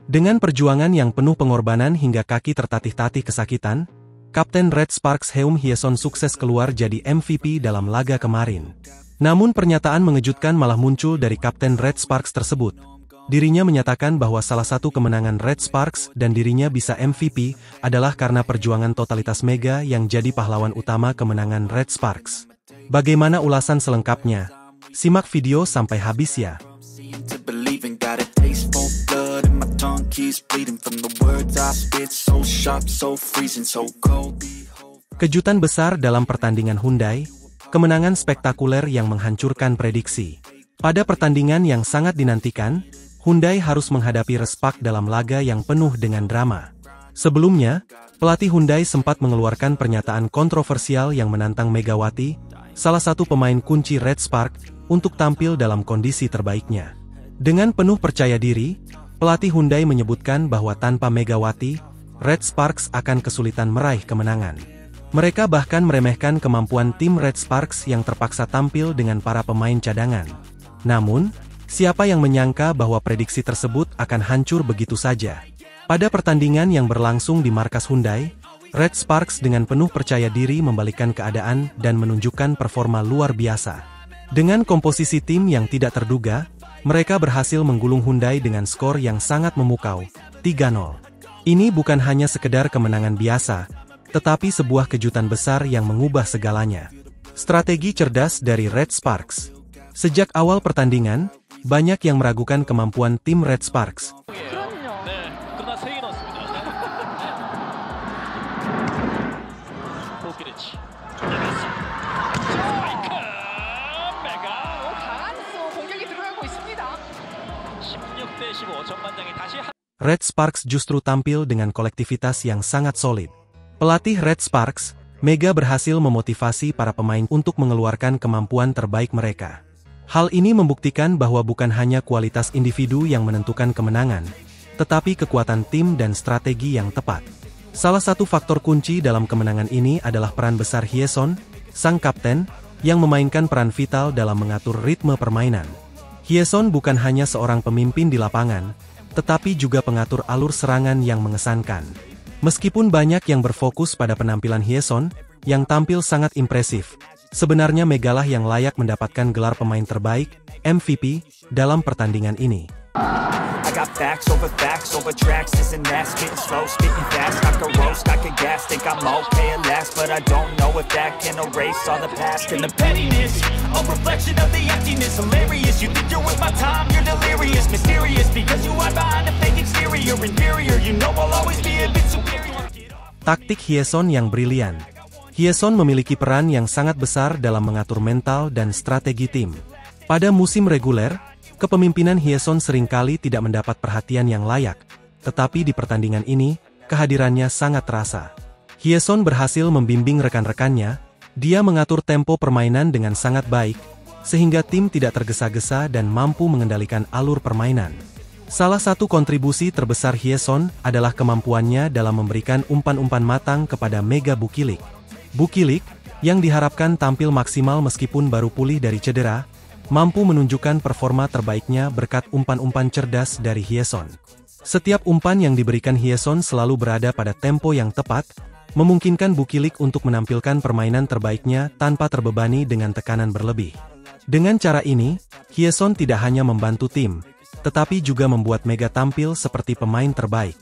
Dengan perjuangan yang penuh pengorbanan hingga kaki tertatih-tatih kesakitan, Kapten Red Sparks Heum Hyeson sukses keluar jadi MVP dalam laga kemarin. Namun pernyataan mengejutkan malah muncul dari Kapten Red Sparks tersebut. Dirinya menyatakan bahwa salah satu kemenangan Red Sparks dan dirinya bisa MVP adalah karena perjuangan totalitas Mega yang jadi pahlawan utama kemenangan Red Sparks. Bagaimana ulasan selengkapnya? Simak video sampai habis ya. Kejutan besar dalam pertandingan Hyundai, kemenangan spektakuler yang menghancurkan prediksi. Pada pertandingan yang sangat dinantikan, Hyundai harus menghadapi Respark dalam laga yang penuh dengan drama. Sebelumnya, pelatih Hyundai sempat mengeluarkan pernyataan kontroversial yang menantang Megawati, salah satu pemain kunci Red Spark, untuk tampil dalam kondisi terbaiknya. Dengan penuh percaya diri, pelatih Hyundai menyebutkan bahwa tanpa Megawati, Red Sparks akan kesulitan meraih kemenangan. Mereka bahkan meremehkan kemampuan tim Red Sparks yang terpaksa tampil dengan para pemain cadangan. Namun, siapa yang menyangka bahwa prediksi tersebut akan hancur begitu saja? Pada pertandingan yang berlangsung di markas Hyundai, Red Sparks dengan penuh percaya diri membalikkan keadaan dan menunjukkan performa luar biasa. Dengan komposisi tim yang tidak terduga, mereka berhasil menggulung Hyundai dengan skor yang sangat memukau, 3-0. Ini bukan hanya sekedar kemenangan biasa, tetapi sebuah kejutan besar yang mengubah segalanya. Strategi cerdas dari Red Sparks. Sejak awal pertandingan, banyak yang meragukan kemampuan tim Red Sparks. Red Sparks justru tampil dengan kolektivitas yang sangat solid. Pelatih Red Sparks, Mega berhasil memotivasi para pemain untuk mengeluarkan kemampuan terbaik mereka. Hal ini membuktikan bahwa bukan hanya kualitas individu yang menentukan kemenangan, tetapi kekuatan tim dan strategi yang tepat. Salah satu faktor kunci dalam kemenangan ini adalah peran besar Hyeson, sang kapten, yang memainkan peran vital dalam mengatur ritme permainan. Hyeson bukan hanya seorang pemimpin di lapangan, tetapi juga pengatur alur serangan yang mengesankan. Meskipun banyak yang berfokus pada penampilan Hyeson, yang tampil sangat impresif, sebenarnya Megalah yang layak mendapatkan gelar pemain terbaik, MVP, dalam pertandingan ini. Taktik Hyeson yang brilian. Hyeson memiliki peran yang sangat besar dalam mengatur mental dan strategi tim. Pada musim reguler, kepemimpinan Hyeson seringkali tidak mendapat perhatian yang layak, tetapi di pertandingan ini, kehadirannya sangat terasa. Hyeson berhasil membimbing rekan-rekannya, dia mengatur tempo permainan dengan sangat baik, sehingga tim tidak tergesa-gesa dan mampu mengendalikan alur permainan. Salah satu kontribusi terbesar Hyeson adalah kemampuannya dalam memberikan umpan-umpan matang kepada Mega Bukilik. Bukilik, yang diharapkan tampil maksimal meskipun baru pulih dari cedera, mampu menunjukkan performa terbaiknya berkat umpan-umpan cerdas dari Hyeson. Setiap umpan yang diberikan Hyeson selalu berada pada tempo yang tepat, memungkinkan Bukilik untuk menampilkan permainan terbaiknya tanpa terbebani dengan tekanan berlebih. Dengan cara ini, Hyeson tidak hanya membantu tim, tetapi juga membuat Mega tampil seperti pemain terbaik.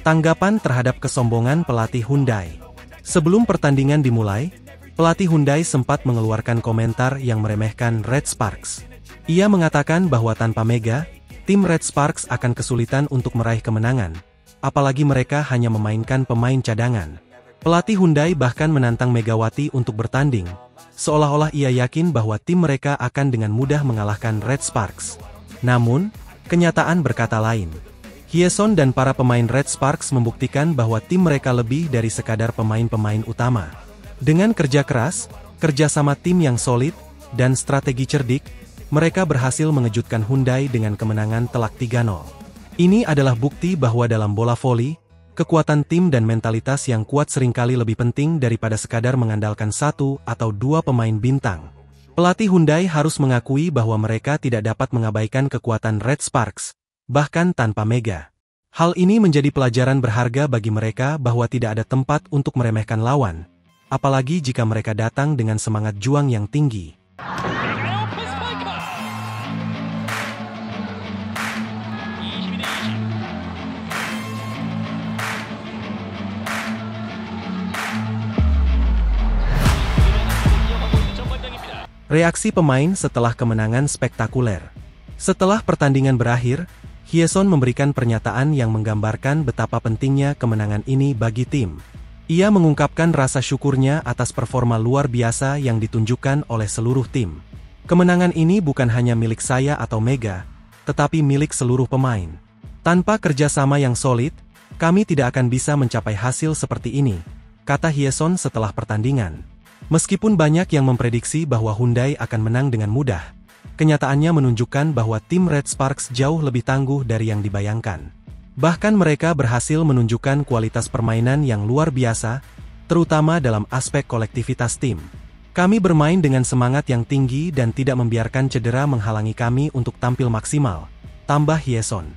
Tanggapan terhadap kesombongan pelatih Hyundai. Sebelum pertandingan dimulai, pelatih Hyundai sempat mengeluarkan komentar yang meremehkan Red Sparks. Ia mengatakan bahwa tanpa Mega, tim Red Sparks akan kesulitan untuk meraih kemenangan, apalagi mereka hanya memainkan pemain cadangan. Pelatih Hyundai bahkan menantang Megawati untuk bertanding, seolah-olah ia yakin bahwa tim mereka akan dengan mudah mengalahkan Red Sparks. Namun, kenyataan berkata lain. Hyeson dan para pemain Red Sparks membuktikan bahwa tim mereka lebih dari sekadar pemain-pemain utama. Dengan kerja keras, kerjasama tim yang solid, dan strategi cerdik, mereka berhasil mengejutkan Hyundai dengan kemenangan telak 3-0. Ini adalah bukti bahwa dalam bola voli, Kekuatan tim dan mentalitas yang kuat seringkali lebih penting daripada sekadar mengandalkan satu atau dua pemain bintang. Pelatih Hyundai harus mengakui bahwa mereka tidak dapat mengabaikan kekuatan Red Sparks, bahkan tanpa Mega. Hal ini menjadi pelajaran berharga bagi mereka bahwa tidak ada tempat untuk meremehkan lawan, apalagi jika mereka datang dengan semangat juang yang tinggi. Reaksi pemain setelah kemenangan spektakuler. Setelah pertandingan berakhir, Hyeson memberikan pernyataan yang menggambarkan betapa pentingnya kemenangan ini bagi tim. Ia mengungkapkan rasa syukurnya atas performa luar biasa yang ditunjukkan oleh seluruh tim. Kemenangan ini bukan hanya milik saya atau Mega, tetapi milik seluruh pemain. Tanpa kerjasama yang solid, kami tidak akan bisa mencapai hasil seperti ini, kata Hyeson setelah pertandingan. Meskipun banyak yang memprediksi bahwa Hyundai akan menang dengan mudah, kenyataannya menunjukkan bahwa tim Red Sparks jauh lebih tangguh dari yang dibayangkan. Bahkan mereka berhasil menunjukkan kualitas permainan yang luar biasa, terutama dalam aspek kolektivitas tim. Kami bermain dengan semangat yang tinggi dan tidak membiarkan cedera menghalangi kami untuk tampil maksimal, tambah Hyeson.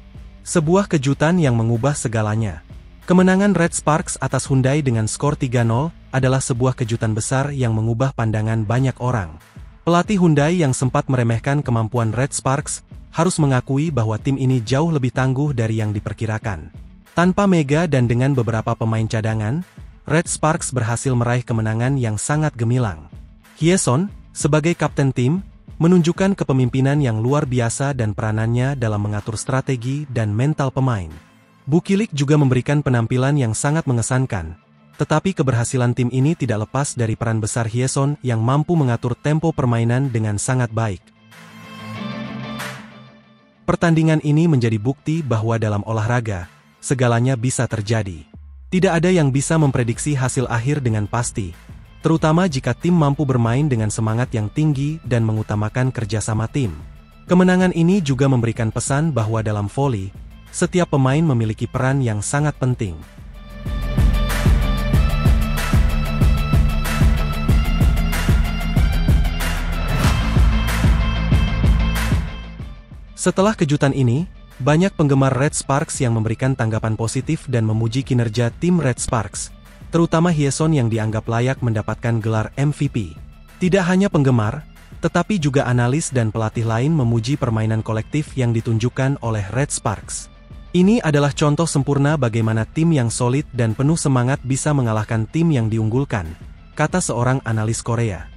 Sebuah kejutan yang mengubah segalanya. Kemenangan Red Sparks atas Hyundai dengan skor 3-0 adalah sebuah kejutan besar yang mengubah pandangan banyak orang. Pelatih Hyundai yang sempat meremehkan kemampuan Red Sparks harus mengakui bahwa tim ini jauh lebih tangguh dari yang diperkirakan. Tanpa Mega dan dengan beberapa pemain cadangan, Red Sparks berhasil meraih kemenangan yang sangat gemilang. Hyeson, sebagai kapten tim, menunjukkan kepemimpinan yang luar biasa dan peranannya dalam mengatur strategi dan mental pemain. Bukilik juga memberikan penampilan yang sangat mengesankan, tetapi keberhasilan tim ini tidak lepas dari peran besar Hyeson yang mampu mengatur tempo permainan dengan sangat baik. Pertandingan ini menjadi bukti bahwa dalam olahraga, segalanya bisa terjadi. Tidak ada yang bisa memprediksi hasil akhir dengan pasti, terutama jika tim mampu bermain dengan semangat yang tinggi dan mengutamakan kerjasama tim. Kemenangan ini juga memberikan pesan bahwa dalam voli, setiap pemain memiliki peran yang sangat penting. Setelah kejutan ini, banyak penggemar Red Sparks yang memberikan tanggapan positif dan memuji kinerja tim Red Sparks, terutama Hyeson yang dianggap layak mendapatkan gelar MVP. Tidak hanya penggemar, tetapi juga analis dan pelatih lain memuji permainan kolektif yang ditunjukkan oleh Red Sparks. Ini adalah contoh sempurna bagaimana tim yang solid dan penuh semangat bisa mengalahkan tim yang diunggulkan, kata seorang analis Korea.